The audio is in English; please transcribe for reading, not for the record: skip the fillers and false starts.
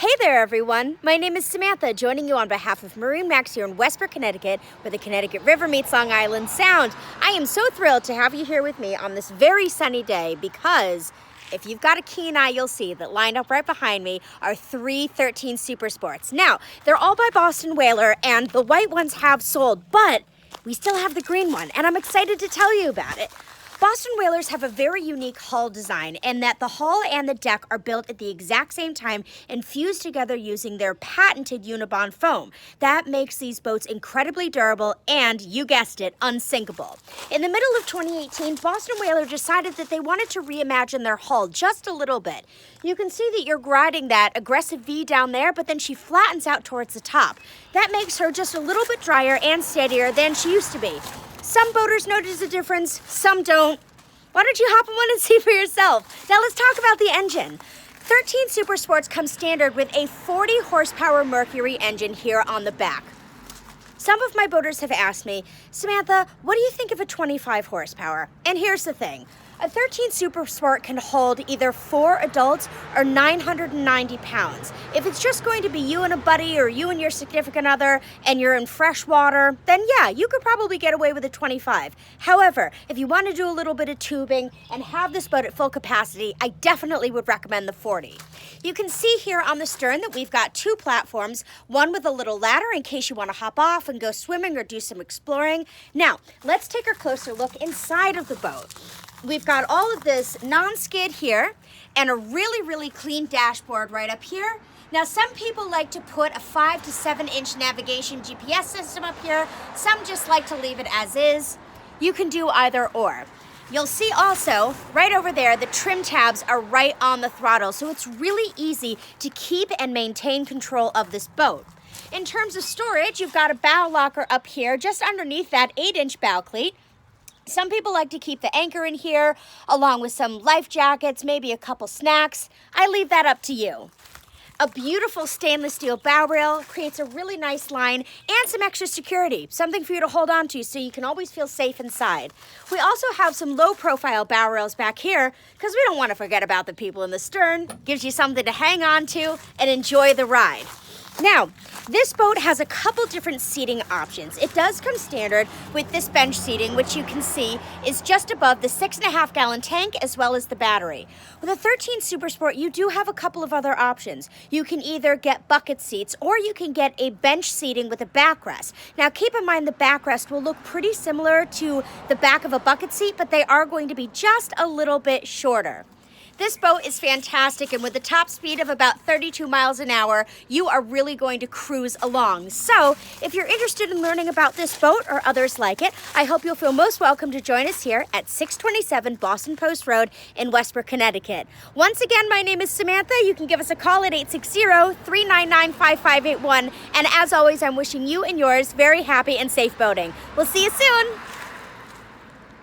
Hey there, everyone. My name is Samantha, joining you on behalf of MarineMax here in Westbrook, Connecticut, where the Connecticut River meets Long Island Sound. I am so thrilled to have you here with me on this very sunny day because if you've got a keen eye, you'll see that lined up right behind me are three 13 Super Sports. Now, they're all by Boston Whaler, and the white ones have sold, but we still have the green one, and I'm excited to tell you about it. Boston Whalers have a very unique hull design in that the hull and the deck are built at the exact same time and fused together using their patented Unibond foam. That makes these boats incredibly durable and, you guessed it, unsinkable. In the middle of 2018, Boston Whaler decided that they wanted to reimagine their hull just a little bit. You can see that you're riding that aggressive V down there, but then she flattens out towards the top. That makes her just a little bit drier and steadier than she used to be. Some boaters notice a difference, some don't. Why don't you hop in one and see for yourself? Now let's talk about the engine. 13 Super Sports comes standard with a 40 horsepower Mercury engine here on the back. Some of my boaters have asked me, Samantha, what do you think of a 25 horsepower? And here's the thing. A 13 Super Sport can hold either 4 adults or 990 pounds. If it's just going to be you and a buddy or you and your significant other and you're in fresh water, then yeah, you could probably get away with a 25. However, if you want to do a little bit of tubing and have this boat at full capacity, I definitely would recommend the 40. You can see here on the stern that we've got 2 platforms, one with a little ladder in case you want to hop off and go swimming or do some exploring. Now, let's take a closer look inside of the boat. We've got all of this non-skid here and a really clean dashboard right up here. Now, some people like to put a 5 to 7 inch navigation GPS system up here. Some just like to leave it as is. You can do either or. You'll see also right over there, the trim tabs are right on the throttle, so it's really easy to keep and maintain control of this boat. In terms of storage, you've got a bow locker up here just underneath that 8-inch bow cleat. Some people like to keep the anchor in here, along with some life jackets, maybe a couple snacks. I leave that up to you. A beautiful stainless steel bow rail creates a really nice line and some extra security, something for you to hold on to so you can always feel safe inside. We also have some low-profile bow rails back here because we don't want to forget about the people in the stern. Gives you something to hang on to and enjoy the ride. Now, this boat has a couple different seating options. It does come standard with this bench seating, which you can see is just above the 6.5 gallon tank as well as the battery. With a 13 Super Sport, you do have a couple of other options. You can either get bucket seats or you can get a bench seating with a backrest. Now, keep in mind the backrest will look pretty similar to the back of a bucket seat, but they are going to be just a little bit shorter. This boat is fantastic, and with a top speed of about 32 miles an hour, you are really going to cruise along. So, if you're interested in learning about this boat or others like it, I hope you'll feel most welcome to join us here at 627 Boston Post Road in Westbrook, Connecticut. Once again, my name is Samantha. You can give us a call at 860-399-5581. And as always, I'm wishing you and yours very happy and safe boating. We'll see you soon.